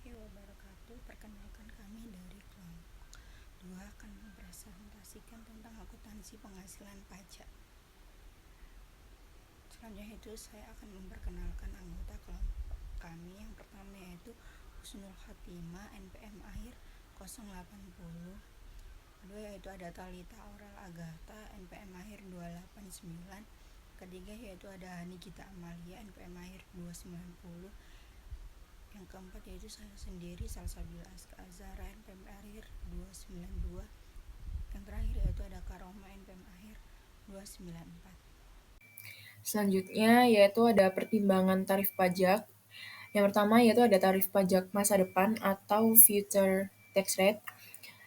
warahmatullahi wabarakatuh. Perkenalkan kami dari kelompok 2 akan mempresentasikan tentang akuntansi penghasilan pajak. Selanjutnya itu saya akan memperkenalkan anggota kelompok kami. Yang pertama yaitu Husnul Khotimah, NPM akhir 080. Kedua yaitu ada Talita Aural Agatha, NPM akhir 289. Ketiga yaitu ada Hani Gita Amalia, NPM akhir 290. Yang keempat yaitu saya sendiri, Salsabila Aska Azhara, NPM akhir 292. Yang terakhir yaitu ada Karoma, NPM akhir 294. Selanjutnya yaitu ada pertimbangan tarif pajak. Yang pertama yaitu ada tarif pajak masa depan atau future tax rate.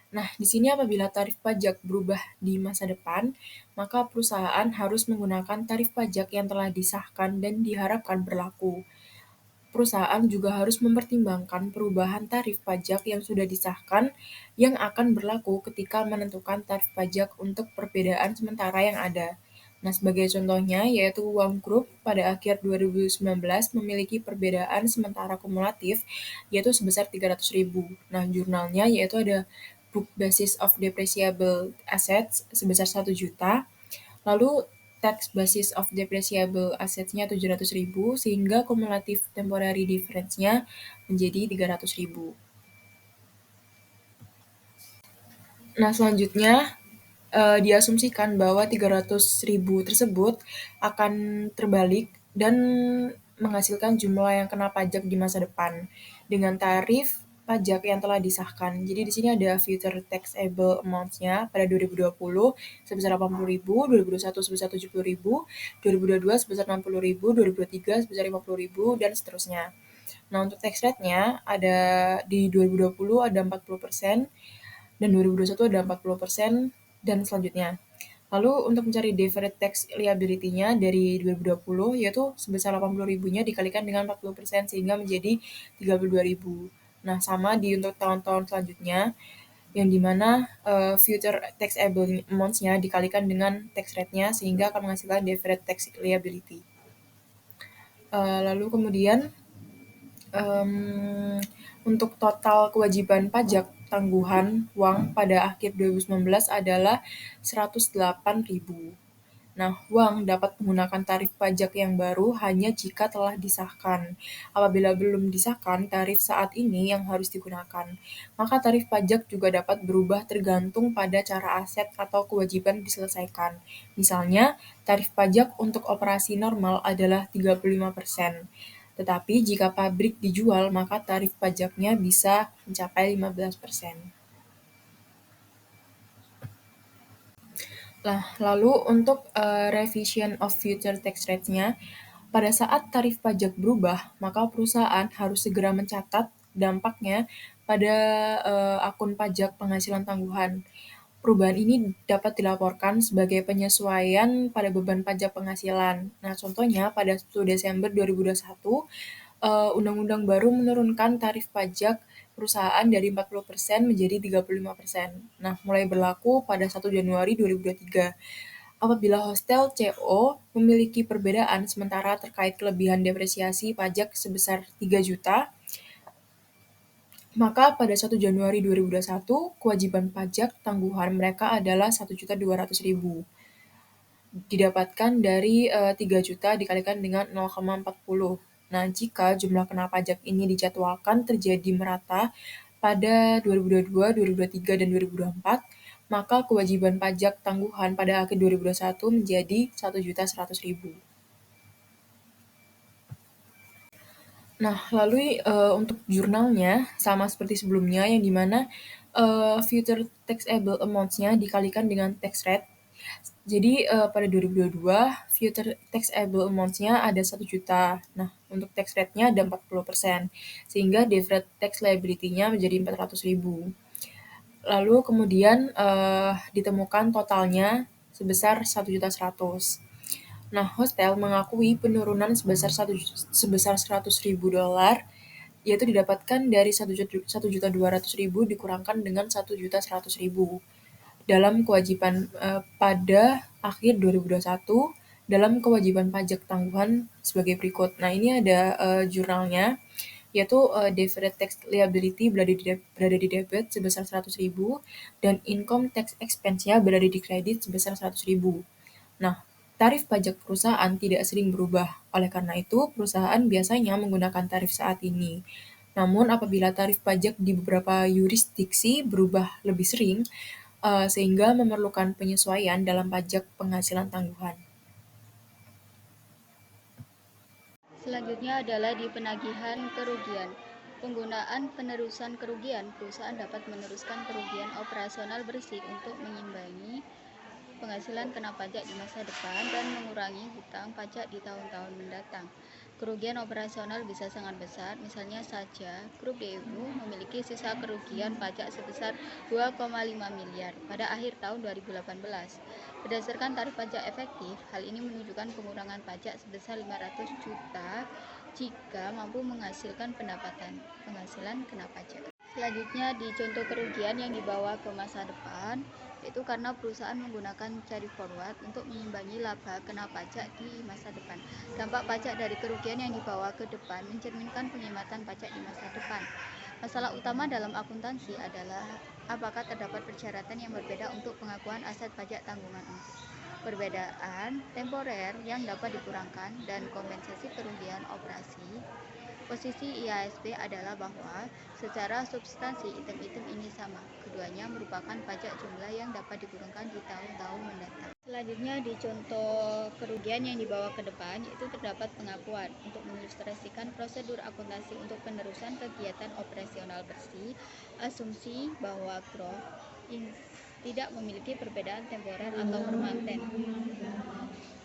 Nah, di sini apabila tarif pajak berubah di masa depan, maka perusahaan harus menggunakan tarif pajak yang telah disahkan dan diharapkan berlaku. Perusahaan juga harus mempertimbangkan perubahan tarif pajak yang sudah disahkan yang akan berlaku ketika menentukan tarif pajak untuk perbedaan sementara yang ada. Nah, sebagai contohnya yaitu Uang Group pada akhir 2019 memiliki perbedaan sementara kumulatif yaitu sebesar 300.000. Nah, jurnalnya yaitu ada book basis of depreciable assets sebesar 1 juta, lalu tax basis of depreciable assets-nya 700.000 sehingga kumulatif temporary difference-nya menjadi 300.000. Nah, selanjutnya diasumsikan bahwa 300.000 tersebut akan terbalik dan menghasilkan jumlah yang kena pajak di masa depan dengan tarif pajak yang telah disahkan. Jadi di sini ada future taxable amounts-nya pada 2020 sebesar 80.000, 2021 sebesar 70.000, 2022 sebesar 60.000, 2023 sebesar 50.000 dan seterusnya. Nah, untuk tax rate-nya ada di 2020 ada 40%, dan 2021 ada 40%, dan selanjutnya. Lalu untuk mencari deferred tax liability-nya dari 2020 yaitu sebesar 80.000-nya dikalikan dengan 40% sehingga menjadi 32.000. Nah, sama di untuk tahun-tahun selanjutnya yang dimana future taxable amounts-nya dikalikan dengan tax rate-nya sehingga akan menghasilkan deferred tax liability. Lalu kemudian untuk total kewajiban pajak tangguhan uang pada akhir 2019 adalah 108.000. Nah, uang dapat menggunakan tarif pajak yang baru hanya jika telah disahkan. Apabila belum disahkan, tarif saat ini yang harus digunakan. Maka tarif pajak juga dapat berubah tergantung pada cara aset atau kewajiban diselesaikan. Misalnya, tarif pajak untuk operasi normal adalah 35%. Tetapi jika pabrik dijual, maka tarif pajaknya bisa mencapai 15%. Nah, lalu untuk revision of future tax rates-nya, pada saat tarif pajak berubah, maka perusahaan harus segera mencatat dampaknya pada akun pajak penghasilan tangguhan. Perubahan ini dapat dilaporkan sebagai penyesuaian pada beban pajak penghasilan. Nah, contohnya pada 1 Desember 2021, Undang-Undang baru menurunkan tarif pajak perusahaan dari 40% menjadi 35%. Nah, mulai berlaku pada 1 Januari 2023. Apabila hostel CO memiliki perbedaan sementara terkait kelebihan depresiasi pajak sebesar 3 juta, maka pada 1 Januari 2021, kewajiban pajak tangguhan mereka adalah 1.200.000. Didapatkan dari 3 juta dikalikan dengan 0,40. Nah, jika jumlah kena pajak ini dijadwalkan terjadi merata pada 2022, 2023, dan 2024, maka kewajiban pajak tangguhan pada akhir 2021 menjadi 1.100.000. Nah, lalu untuk jurnalnya sama seperti sebelumnya yang dimana future taxable amounts-nya dikalikan dengan tax rate. Jadi pada 2022 future taxable amounts-nya ada 1 juta. Nah, untuk tax rate-nya ada 40%, sehingga deferred tax liability-nya menjadi 400.000. Lalu kemudian ditemukan totalnya sebesar 1.100.000. Nah, hostel mengakui penurunan sebesar 100.000 dolar, yaitu didapatkan dari 1.200.000 dikurangkan dengan 1.100.000 dalam kewajiban pada akhir 2021 dalam kewajiban pajak tangguhan sebagai berikut. Nah, ini ada jurnalnya. yaitu deferred tax liability berada di debit sebesar 100.000 dan income tax expense-nya berada di kredit sebesar 100.000. Nah, tarif pajak perusahaan tidak sering berubah. Oleh karena itu, perusahaan biasanya menggunakan tarif saat ini. Namun, apabila tarif pajak di beberapa yurisdiksi berubah lebih sering, sehingga memerlukan penyesuaian dalam pajak penghasilan tangguhan. Selanjutnya adalah di penagihan kerugian. Penggunaan penerusan kerugian, perusahaan dapat meneruskan kerugian operasional bersih untuk mengimbangi penghasilan kena pajak di masa depan dan mengurangi hutang pajak di tahun-tahun mendatang. Kerugian operasional bisa sangat besar, misalnya saja Grup DEWU memiliki sisa kerugian pajak sebesar 2,5 miliar pada akhir tahun 2018. Berdasarkan tarif pajak efektif, hal ini menunjukkan pengurangan pajak sebesar 500 juta jika mampu menghasilkan penghasilan kena pajak. Selanjutnya di contoh kerugian yang dibawa ke masa depan, yaitu karena perusahaan menggunakan carry forward untuk mengimbangi laba kena pajak di masa depan. Dampak pajak dari kerugian yang dibawa ke depan mencerminkan penghematan pajak di masa depan. Masalah utama dalam akuntansi adalah apakah terdapat persyaratan yang berbeda untuk pengakuan aset pajak tanggungan. Perbedaan temporer yang dapat dikurangkan dan kompensasi kerugian operasi. Posisi IASP adalah bahwa secara substansi item-item ini sama. Keduanya merupakan pajak jumlah yang dapat dikurangkan di tahun-tahun mendatang. Selanjutnya di contoh kerugian yang dibawa ke depan, yaitu terdapat pengakuan untuk mengilustrasikan prosedur akuntansi untuk penerusan kegiatan operasional bersih, asumsi bahwa growth tidak memiliki perbedaan temporer atau permanent.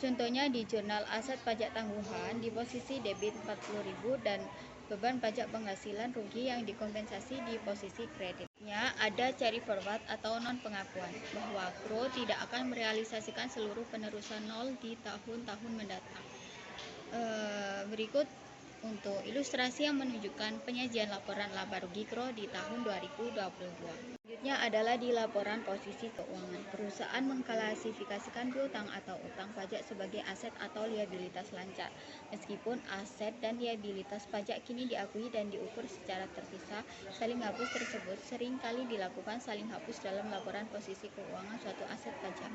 Contohnya di jurnal aset pajak tangguhan di posisi debit 40.000 dan beban pajak penghasilan rugi yang dikompensasi di posisi kreditnya ada carry forward atau non pengakuan bahwa GRO tidak akan merealisasikan seluruh penerusan nol di tahun-tahun mendatang. Berikut untuk ilustrasi yang menunjukkan penyajian laporan laba rugi GRO di tahun 2022. Selanjutnya adalah di laporan posisi keuangan. Perusahaan mengklasifikasikan piutang atau utang pajak sebagai aset atau liabilitas lancar. Meskipun aset dan liabilitas pajak kini diakui dan diukur secara terpisah, saling hapus tersebut sering kali dilakukan saling hapus dalam laporan posisi keuangan suatu aset pajak.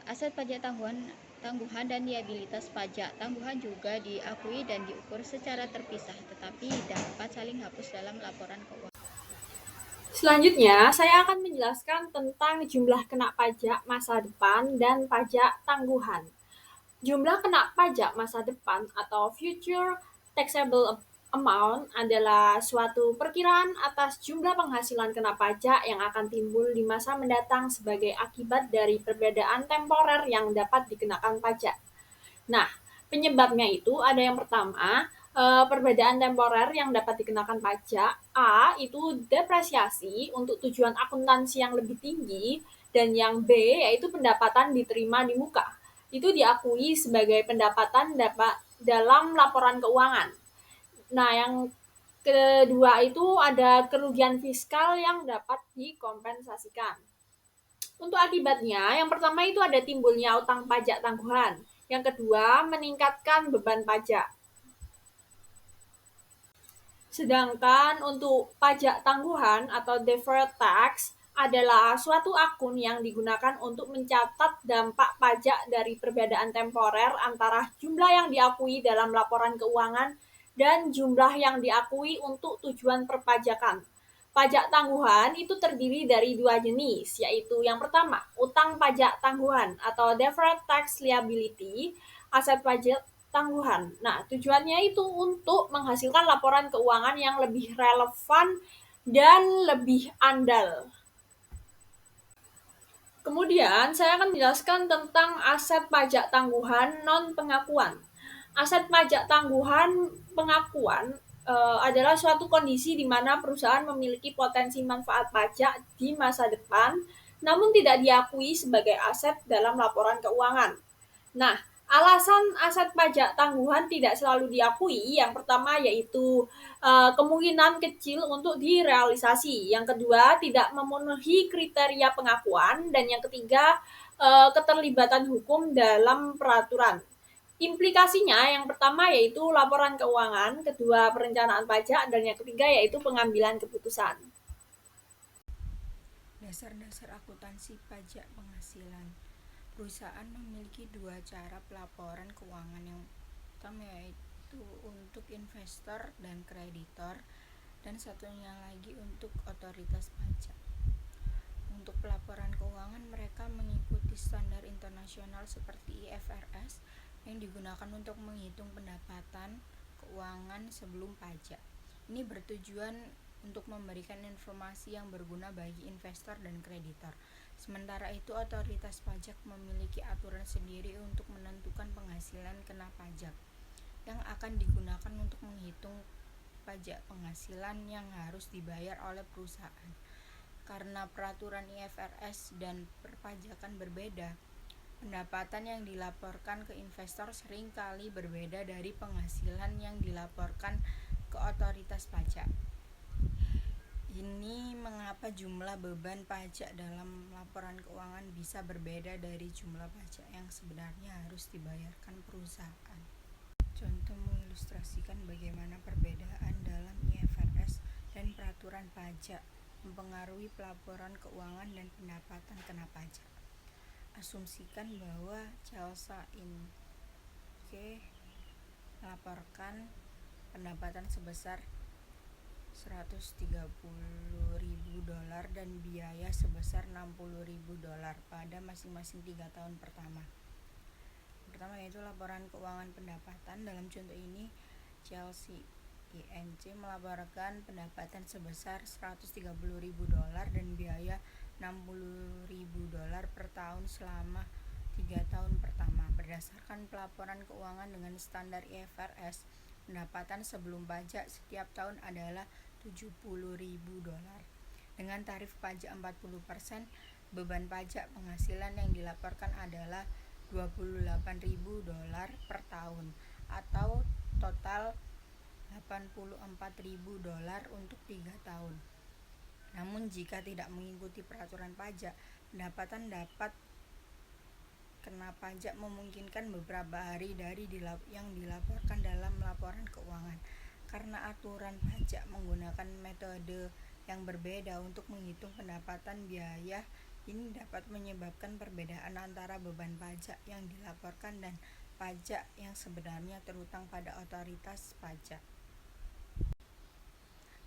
Aset pajak tangguhan dan liabilitas pajak tangguhan juga diakui dan diukur secara terpisah, tetapi dapat saling hapus dalam laporan keuangan. Selanjutnya, saya akan menjelaskan tentang jumlah kena pajak masa depan dan pajak tangguhan. Jumlah kena pajak masa depan atau future taxable amount adalah suatu perkiraan atas jumlah penghasilan kena pajak yang akan timbul di masa mendatang sebagai akibat dari perbedaan temporer yang dapat dikenakan pajak. Nah, penyebabnya itu ada yang pertama, perbedaan temporer yang dapat dikenakan pajak. A, itu depresiasi untuk tujuan akuntansi yang lebih tinggi, dan yang B, yaitu pendapatan diterima di muka. Itu diakui sebagai pendapatan dalam laporan keuangan. Nah, yang kedua itu ada kerugian fiskal yang dapat dikompensasikan. Untuk akibatnya, yang pertama itu ada timbulnya utang pajak tangguhan. Yang kedua, meningkatkan beban pajak. Sedangkan untuk pajak tangguhan atau deferred tax adalah suatu akun yang digunakan untuk mencatat dampak pajak dari perbedaan temporer antara jumlah yang diakui dalam laporan keuangan dan jumlah yang diakui untuk tujuan perpajakan. Pajak tangguhan itu terdiri dari dua jenis, yaitu yang pertama, utang pajak tangguhan atau deferred tax liability, aset pajak tangguhan. Nah, tujuannya itu untuk menghasilkan laporan keuangan yang lebih relevan dan lebih andal. Kemudian, saya akan menjelaskan tentang aset pajak tangguhan non-pengakuan. Aset pajak tangguhan pengakuan adalah suatu kondisi di mana perusahaan memiliki potensi manfaat pajak di masa depan, namun tidak diakui sebagai aset dalam laporan keuangan. Nah, alasan aset pajak tangguhan tidak selalu diakui, yang pertama yaitu kemungkinan kecil untuk direalisasi. Yang kedua, tidak memenuhi kriteria pengakuan. Dan yang ketiga, keterlibatan hukum dalam peraturan. Implikasinya yang pertama yaitu laporan keuangan, kedua perencanaan pajak, dan yang ketiga yaitu pengambilan keputusan. Dasar-dasar akuntansi pajak penghasilan. Perusahaan memiliki dua cara pelaporan keuangan, yang pertama yaitu untuk investor dan kreditor, dan satunya lagi untuk otoritas pajak. Untuk pelaporan keuangan, mereka mengikuti standar internasional seperti IFRS yang digunakan untuk menghitung pendapatan keuangan sebelum pajak. Ini bertujuan untuk memberikan informasi yang berguna bagi investor dan kreditor. Sementara itu, otoritas pajak memiliki aturan sendiri untuk menentukan penghasilan kena pajak yang akan digunakan untuk menghitung pajak penghasilan yang harus dibayar oleh perusahaan. Karena peraturan IFRS dan perpajakan berbeda, pendapatan yang dilaporkan ke investor seringkali berbeda dari penghasilan yang dilaporkan ke otoritas pajak. Ini mengapa jumlah beban pajak dalam laporan keuangan bisa berbeda dari jumlah pajak yang sebenarnya harus dibayarkan perusahaan. Contoh mengilustrasikan bagaimana perbedaan dalam IFRS dan peraturan pajak mempengaruhi pelaporan keuangan dan pendapatan kena pajak. Asumsikan bahwa Chelsea Inc. melaporkan pendapatan sebesar $130.000 dan biaya sebesar $60.000 pada masing-masing 3 tahun pertama. Pertama yaitu laporan keuangan pendapatan. Dalam contoh ini, Chelsea Inc. melaporkan pendapatan sebesar $130.000 dan biaya $60.000 per tahun selama 3 tahun pertama. Berdasarkan pelaporan keuangan dengan standar IFRS, pendapatan sebelum pajak setiap tahun adalah $70.000. Dengan tarif pajak 40%, beban pajak penghasilan yang dilaporkan adalah $28.000 per tahun atau total $84.000 untuk 3 tahun. Namun jika tidak mengikuti peraturan pajak, pendapatan dapat kena pajak memungkinkan beberapa hari dari yang dilaporkan dalam laporan keuangan. Karena aturan pajak menggunakan metode yang berbeda untuk menghitung pendapatan biaya, ini dapat menyebabkan perbedaan antara beban pajak yang dilaporkan dan pajak yang sebenarnya terhutang pada otoritas pajak.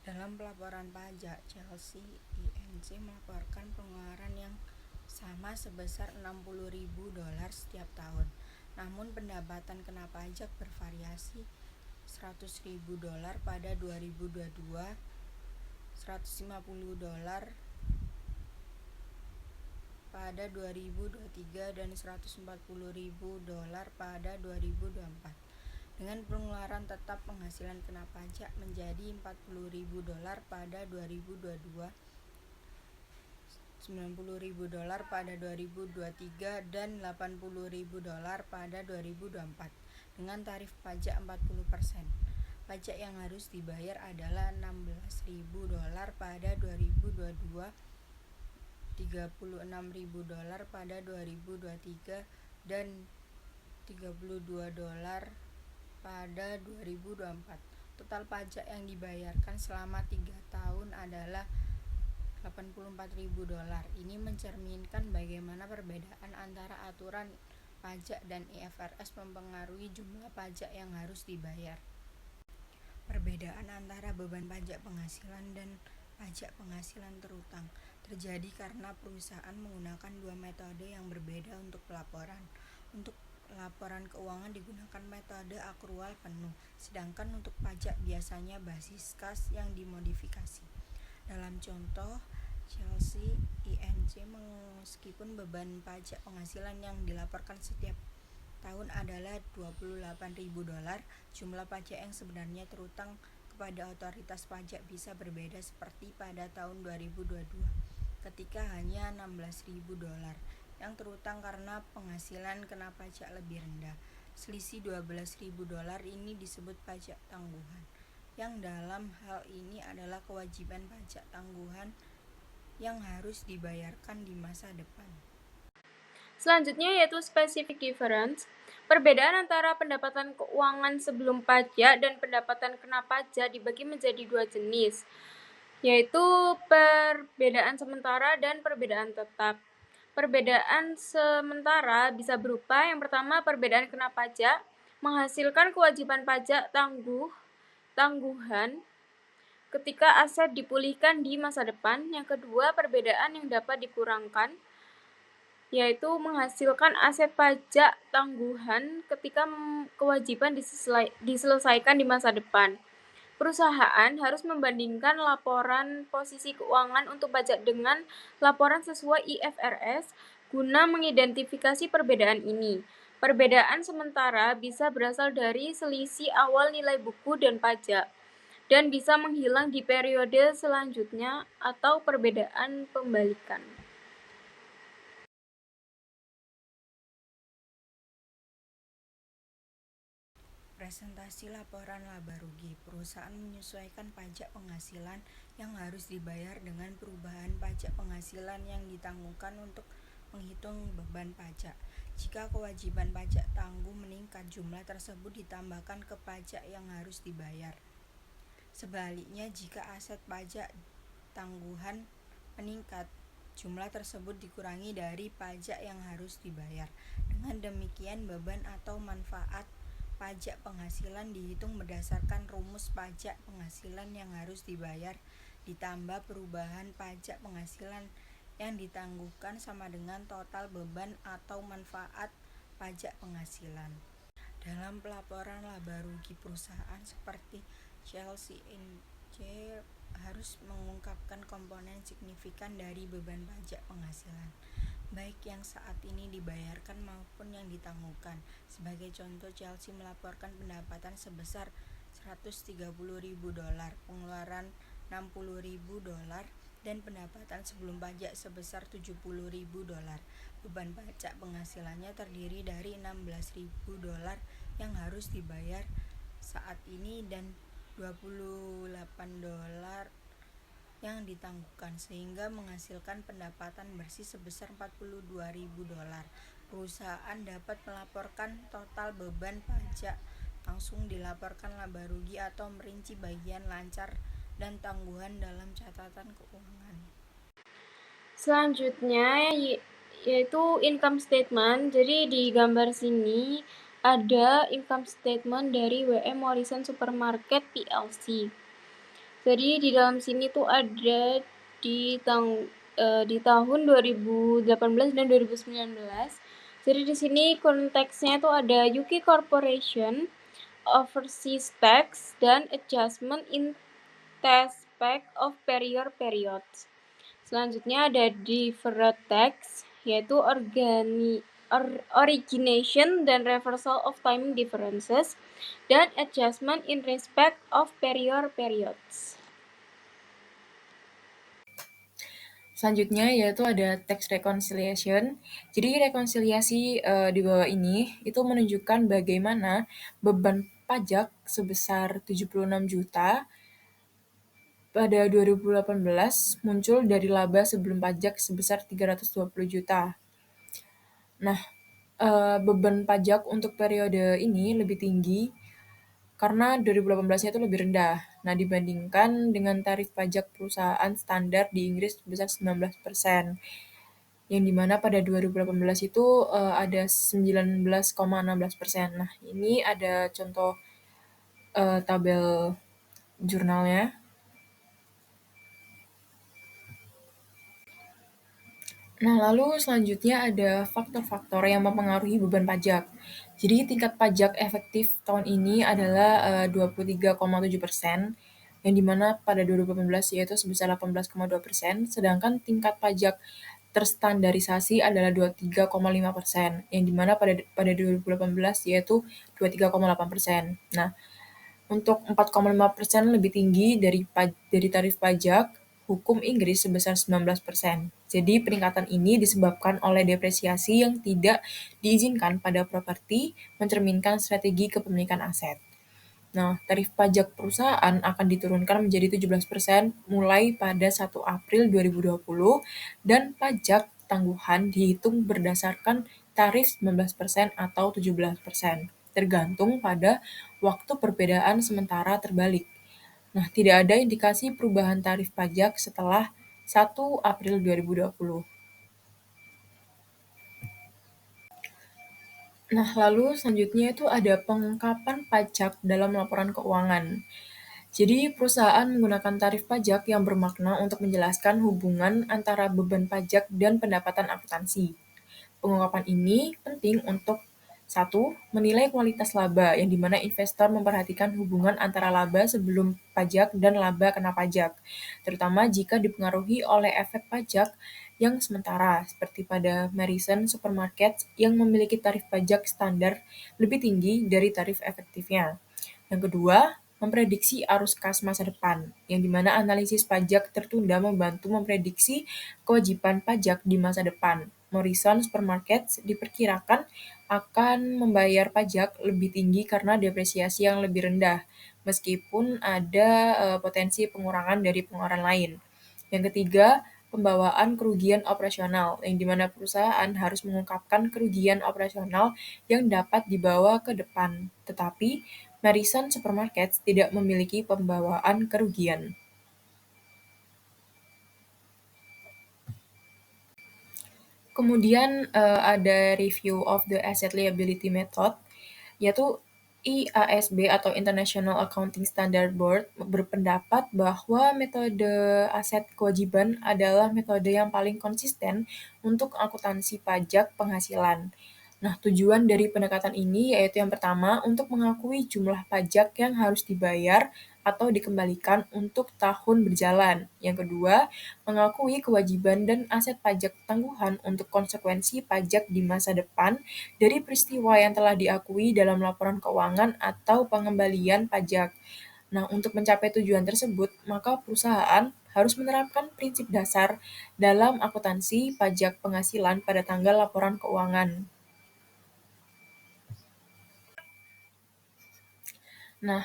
Dalam pelaporan pajak, Chelsea Inc. melaporkan pengeluaran yang sama sebesar $60.000 setiap tahun. Namun pendapatan kena pajak bervariasi, $100.000 pada 2022, $150 pada 2023, dan $140.000 pada 2024. Dengan pengeluaran tetap, penghasilan kena pajak menjadi $40.000 pada 2022, $90.000 pada 2023, dan $80.000 pada 2024 dengan tarif pajak 40%. Pajak yang harus dibayar adalah $16.000 pada 2022, $36.000 pada 2023, dan $32 pada 2024. Total pajak yang dibayarkan selama 3 tahun adalah $84.000. Ini mencerminkan bagaimana perbedaan antara aturan pajak dan IFRS mempengaruhi jumlah pajak yang harus dibayar. Perbedaan antara beban pajak penghasilan dan pajak penghasilan terhutang terjadi karena perusahaan menggunakan dua metode yang berbeda untuk pelaporan. Untuk laporan keuangan digunakan metode akrual penuh, sedangkan untuk pajak biasanya basis kas yang dimodifikasi. Dalam contoh, Chelsea Inc. meskipun beban pajak penghasilan yang dilaporkan setiap tahun adalah $28.000, jumlah pajak yang sebenarnya terhutang kepada otoritas pajak bisa berbeda seperti pada tahun 2022, ketika hanya $16.000 yang terhutang karena penghasilan kena pajak lebih rendah. Selisih $12.000 ini disebut pajak tangguhan, yang dalam hal ini adalah kewajiban pajak tangguhan yang harus dibayarkan di masa depan. Selanjutnya yaitu specific difference. Perbedaan antara pendapatan keuangan sebelum pajak dan pendapatan kena pajak dibagi menjadi dua jenis, yaitu perbedaan sementara dan perbedaan tetap. Perbedaan sementara bisa berupa yang pertama perbedaan kena pajak, menghasilkan kewajiban pajak tangguhan ketika aset dipulihkan di masa depan. Yang kedua, perbedaan yang dapat dikurangkan, yaitu menghasilkan aset pajak tangguhan ketika kewajiban diselesaikan di masa depan. Perusahaan harus membandingkan laporan posisi keuangan untuk pajak dengan laporan sesuai IFRS guna mengidentifikasi perbedaan ini. Perbedaan sementara bisa berasal dari selisih awal nilai buku dan pajak, dan bisa menghilang di periode selanjutnya atau perbedaan pembalikan. Presentasi laporan laba rugi. Perusahaan menyesuaikan pajak penghasilan yang harus dibayar dengan perubahan pajak penghasilan yang ditanggungkan untuk menghitung beban pajak. Jika kewajiban pajak tangguh meningkat, jumlah tersebut ditambahkan ke pajak yang harus dibayar. Sebaliknya, jika aset pajak tangguhan meningkat, jumlah tersebut dikurangi dari pajak yang harus dibayar. Dengan demikian, beban atau manfaat pajak penghasilan dihitung berdasarkan rumus pajak penghasilan yang harus dibayar ditambah perubahan pajak penghasilan yang ditangguhkan sama dengan total beban atau manfaat pajak penghasilan. Dalam pelaporan laba rugi perusahaan seperti Chelsea NJ harus mengungkapkan komponen signifikan dari beban pajak penghasilan, baik yang saat ini dibayarkan maupun yang ditangguhkan. Sebagai contoh, Chelsea melaporkan pendapatan sebesar $130.000, pengeluaran $60.000, dan pendapatan sebelum pajak sebesar $70.000. Beban pajak penghasilannya terdiri dari $16.000 yang harus dibayar saat ini dan $28 yang ditangguhkan, sehingga menghasilkan pendapatan bersih sebesar $42.000. Perusahaan dapat melaporkan total beban pajak langsung dilaporkan laba rugi atau merinci bagian lancar dan tangguhan dalam catatan keuangan. Selanjutnya yaitu income statement. Jadi di gambar sini ada income statement dari WM Morrison Supermarket PLC. Jadi di dalam sini tuh ada di tahun 2018 dan 2019. Jadi di sini konteksnya tuh ada UK Corporation, overseas tax, dan adjustment in respect of prior periods. Selanjutnya ada deferred tax, yaitu origination dan reversal of timing differences, dan adjustment in respect of prior periods. Selanjutnya yaitu ada tax reconciliation. Jadi rekonsiliasi di bawah ini itu menunjukkan bagaimana beban pajak sebesar 76 juta pada 2018 muncul dari laba sebelum pajak sebesar 320 juta. Nah, beban pajak untuk periode ini lebih tinggi karena 2018-nya itu lebih rendah. Nah, dibandingkan dengan tarif pajak perusahaan standar di Inggris sebesar 19%, yang dimana pada 2018 itu ada 19,16%. Nah, ini ada contoh tabel jurnalnya. Nah, lalu selanjutnya ada faktor-faktor yang mempengaruhi beban pajak. Jadi tingkat pajak efektif tahun ini adalah 23,7%, yang dimana pada 2018 yaitu sebesar 18,2%, sedangkan tingkat pajak terstandarisasi adalah 23,5%, yang dimana pada 2018 yaitu 23,8%. Nah, untuk 4,5% lebih tinggi dari tarif pajak hukum Inggris sebesar 19%. Jadi peningkatan ini disebabkan oleh depresiasi yang tidak diizinkan pada properti, mencerminkan strategi kepemilikan aset. Nah, tarif pajak perusahaan akan diturunkan menjadi 17% mulai pada 1 April 2020 dan pajak tangguhan dihitung berdasarkan tarif 19% atau 17%, tergantung pada waktu perbedaan sementara terbalik. Nah, tidak ada indikasi perubahan tarif pajak setelah 1 April 2020. Nah, lalu selanjutnya itu ada pengungkapan pajak dalam laporan keuangan. Jadi, perusahaan menggunakan tarif pajak yang bermakna untuk menjelaskan hubungan antara beban pajak dan pendapatan akuntansi. Pengungkapan ini penting untuk satu, menilai kualitas laba, yang dimana investor memperhatikan hubungan antara laba sebelum pajak dan laba kena pajak, terutama jika dipengaruhi oleh efek pajak yang sementara, seperti pada Marison Supermarket yang memiliki tarif pajak standar lebih tinggi dari tarif efektifnya. Yang kedua, memprediksi arus kas masa depan, yang dimana analisis pajak tertunda membantu memprediksi kewajiban pajak di masa depan. Morrison Supermarket diperkirakan akan membayar pajak lebih tinggi karena depresiasi yang lebih rendah, meskipun ada potensi pengurangan dari pengeluaran lain. Yang ketiga, pembawaan kerugian operasional, yang dimana perusahaan harus mengungkapkan kerugian operasional yang dapat dibawa ke depan, tetapi Marison Supermarket tidak memiliki pembawaan kerugian. Kemudian ada review of the asset liability method, yaitu IASB atau International Accounting Standard Board berpendapat bahwa metode aset kewajiban adalah metode yang paling konsisten untuk akuntansi pajak penghasilan. Nah, tujuan dari pendekatan ini yaitu yang pertama, untuk mengakui jumlah pajak yang harus dibayar atau dikembalikan untuk tahun berjalan. Yang kedua, mengakui kewajiban dan aset pajak tangguhan untuk konsekuensi pajak di masa depan dari peristiwa yang telah diakui dalam laporan keuangan atau pengembalian pajak. Nah, untuk mencapai tujuan tersebut, maka perusahaan harus menerapkan prinsip dasar dalam akuntansi pajak penghasilan pada tanggal laporan keuangan. Nah,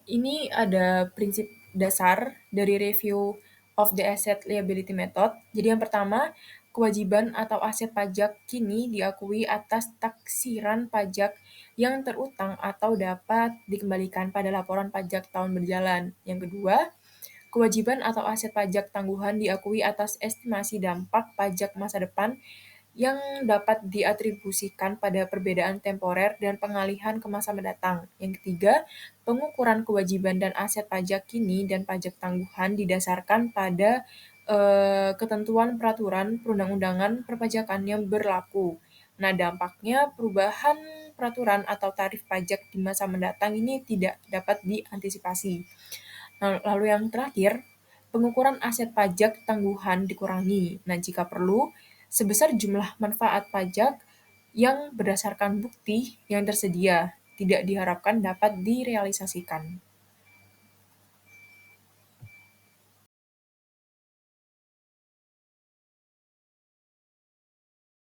ini ada prinsip dasar dari review of the asset liability method. Jadi yang pertama, kewajiban atau aset pajak kini diakui atas taksiran pajak yang terutang atau dapat dikembalikan pada laporan pajak tahun berjalan. Yang kedua, kewajiban atau aset pajak tangguhan diakui atas estimasi dampak pajak masa depan yang dapat diatribusikan pada perbedaan temporer dan pengalihan ke masa mendatang. Yang ketiga, pengukuran kewajiban dan aset pajak kini dan pajak tangguhan didasarkan pada ketentuan peraturan perundang-undangan perpajakan yang berlaku. Nah, dampaknya perubahan peraturan atau tarif pajak di masa mendatang ini tidak dapat diantisipasi. Nah, lalu yang terakhir, pengukuran aset pajak tangguhan dikurangi. Nah, jika perlu, sebesar jumlah manfaat pajak yang berdasarkan bukti yang tersedia tidak diharapkan dapat direalisasikan.